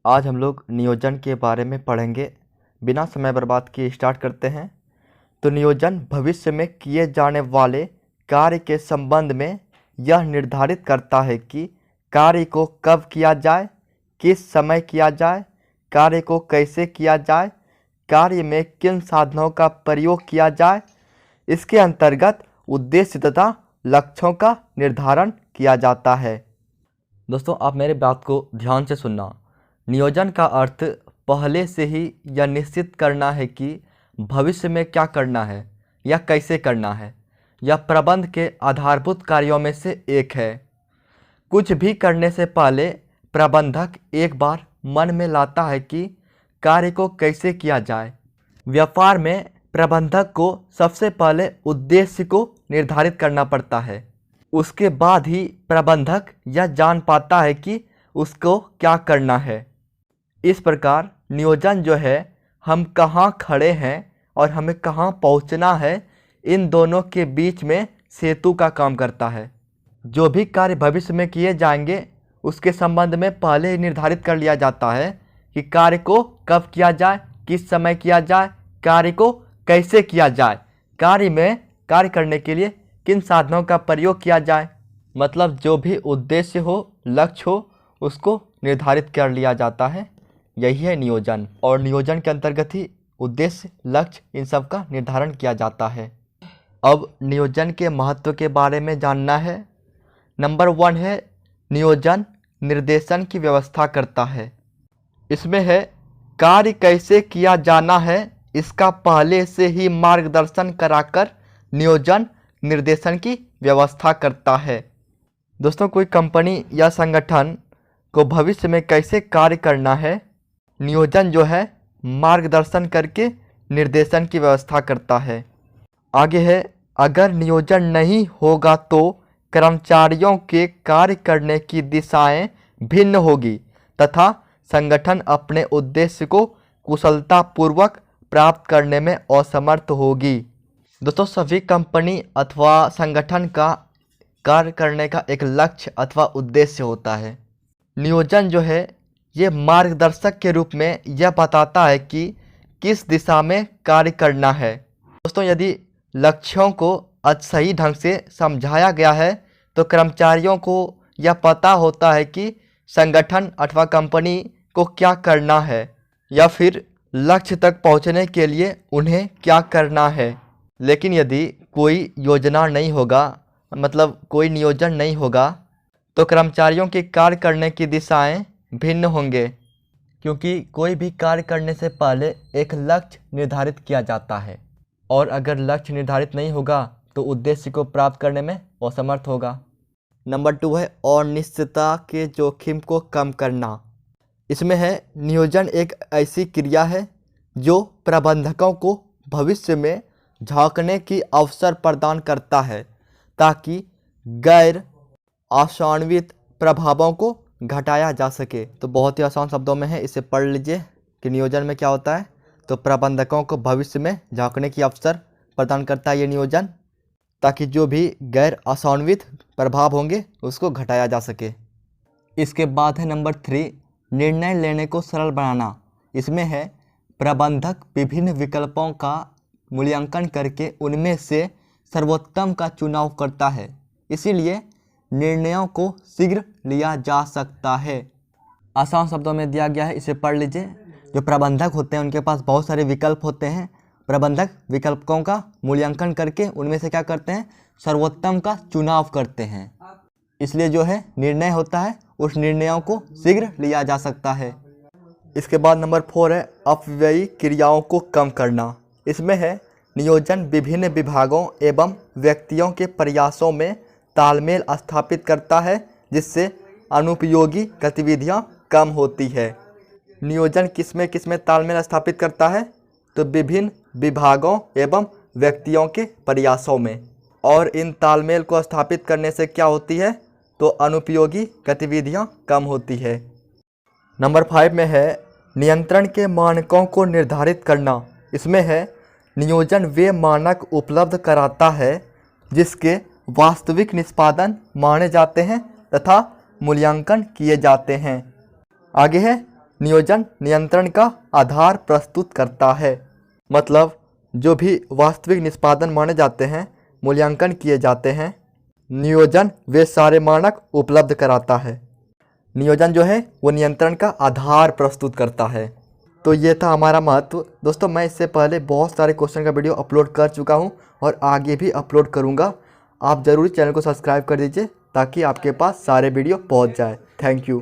आज हम लोग नियोजन के बारे में पढ़ेंगे। बिना समय बर्बाद किए स्टार्ट करते हैं। तो नियोजन भविष्य में किए जाने वाले कार्य के संबंध में यह निर्धारित करता है कि कार्य को कब किया जाए, किस समय किया जाए, कार्य को कैसे किया जाए, कार्य में किन साधनों का प्रयोग किया जाए। इसके अंतर्गत उद्देश्य तथा लक्ष्यों का निर्धारण किया जाता है। दोस्तों, आप मेरे बात को ध्यान से सुनना। नियोजन का अर्थ पहले से ही यह निश्चित करना है कि भविष्य में क्या करना है या कैसे करना है। यह प्रबंध के आधारभूत कार्यों में से एक है। कुछ भी करने से पहले प्रबंधक एक बार मन में लाता है कि कार्य को कैसे किया जाए। व्यापार में प्रबंधक को सबसे पहले उद्देश्य को निर्धारित करना पड़ता है। उसके बाद ही प्रबंधक यह जान पाता है कि उसको क्या करना है। इस प्रकार नियोजन जो है, हम कहाँ खड़े हैं और हमें कहाँ पहुँचना है, इन दोनों के बीच में सेतु का काम करता है। जो भी कार्य भविष्य में किए जाएंगे उसके संबंध में पहले ही निर्धारित कर लिया जाता है कि कार्य को कब किया जाए, किस समय किया जाए, कार्य को कैसे किया जाए, कार्य करने के लिए किन साधनों का प्रयोग किया जाए। मतलब जो भी उद्देश्य हो, लक्ष्य हो, उसको निर्धारित कर लिया जाता है। यही है नियोजन। और नियोजन के अंतर्गत ही उद्देश्य, लक्ष्य, इन सब का निर्धारण किया जाता है। अब नियोजन के महत्व के बारे में जानना है। नंबर 1 है, नियोजन निर्देशन की व्यवस्था करता है। इसमें है कार्य कैसे किया जाना है, इसका पहले से ही मार्गदर्शन कराकर नियोजन निर्देशन की व्यवस्था करता है। दोस्तों, कोई कंपनी या संगठन को भविष्य में कैसे कार्य करना है, नियोजन जो है मार्गदर्शन करके निर्देशन की व्यवस्था करता है। आगे है, अगर नियोजन नहीं होगा तो कर्मचारियों के कार्य करने की दिशाएं भिन्न होगी तथा संगठन अपने उद्देश्य को कुशलतापूर्वक प्राप्त करने में असमर्थ होगी। दोस्तों, सभी कंपनी अथवा संगठन का कार्य करने का एक लक्ष्य अथवा उद्देश्य होता है। नियोजन जो है ये मार्गदर्शक के रूप में यह बताता है कि किस दिशा में कार्य करना है। दोस्तों, यदि लक्ष्यों को सही ढंग से समझाया गया है तो कर्मचारियों को यह पता होता है कि संगठन अथवा कंपनी को क्या करना है या फिर लक्ष्य तक पहुंचने के लिए उन्हें क्या करना है। लेकिन यदि कोई योजना नहीं होगा, मतलब कोई नियोजन नहीं होगा, तो कर्मचारियों के कार्य करने की दिशाएं भिन्न होंगे, क्योंकि कोई भी कार्य करने से पहले एक लक्ष्य निर्धारित किया जाता है और अगर लक्ष्य निर्धारित नहीं होगा तो उद्देश्य को प्राप्त करने में असमर्थ होगा। नंबर 2 है अनिश्चितता के जोखिम को कम करना। इसमें है नियोजन एक ऐसी क्रिया है जो प्रबंधकों को भविष्य में झांकने की अवसर प्रदान करता है ताकि गैर आशान्वित प्रभावों को घटाया जा सके। तो बहुत ही आसान शब्दों में है, इसे पढ़ लीजिए कि नियोजन में क्या होता है। तो प्रबंधकों को भविष्य में झांकने की अवसर प्रदान करता है ये नियोजन, ताकि जो भी गैर आशान्वित प्रभाव होंगे उसको घटाया जा सके। इसके बाद है नंबर 3, निर्णय लेने को सरल बनाना। इसमें है प्रबंधक विभिन्न विकल्पों का मूल्यांकन करके उनमें से सर्वोत्तम का चुनाव करता है, इसीलिए निर्णयों को शीघ्र लिया जा सकता है। आसान शब्दों में दिया गया है, इसे पढ़ लीजिए। जो प्रबंधक होते हैं उनके पास बहुत सारे विकल्प होते हैं। प्रबंधक विकल्पों का मूल्यांकन करके उनमें से क्या करते हैं, सर्वोत्तम का चुनाव करते हैं, इसलिए जो है निर्णय होता है उस निर्णयों को शीघ्र लिया जा सकता है। इसके बाद नंबर 4 है अपव्ययी क्रियाओं को कम करना। इसमें है नियोजन विभिन्न विभागों एवं व्यक्तियों के प्रयासों में तालमेल स्थापित करता है, जिससे अनुपयोगी गतिविधियां कम होती है। नियोजन किसमें तालमेल स्थापित करता है, तो विभिन्न विभागों एवं व्यक्तियों के प्रयासों में। और इन तालमेल को स्थापित करने से क्या होती है, तो अनुपयोगी गतिविधियां कम होती है। नंबर 5 में है नियंत्रण के मानकों को निर्धारित करना। इसमें है नियोजन वे मानक उपलब्ध कराता है जिसके वास्तविक निष्पादन माने जाते हैं तथा मूल्यांकन किए जाते हैं। आगे है नियोजन नियंत्रण का आधार प्रस्तुत करता है। मतलब जो भी वास्तविक निष्पादन माने जाते हैं, मूल्यांकन किए जाते हैं, नियोजन वे सारे मानक उपलब्ध कराता है। नियोजन जो है वो नियंत्रण का आधार प्रस्तुत करता है। तो ये था हमारा महत्व। दोस्तों मैं इससे पहले बहुत सारे क्वेश्चन का वीडियो अपलोड कर चुका हूँ और आगे भी अपलोड करूँगा। आप ज़रूर चैनल को सब्सक्राइब कर दीजिए ताकि आपके पास सारे वीडियो पहुँच जाए। Thank you.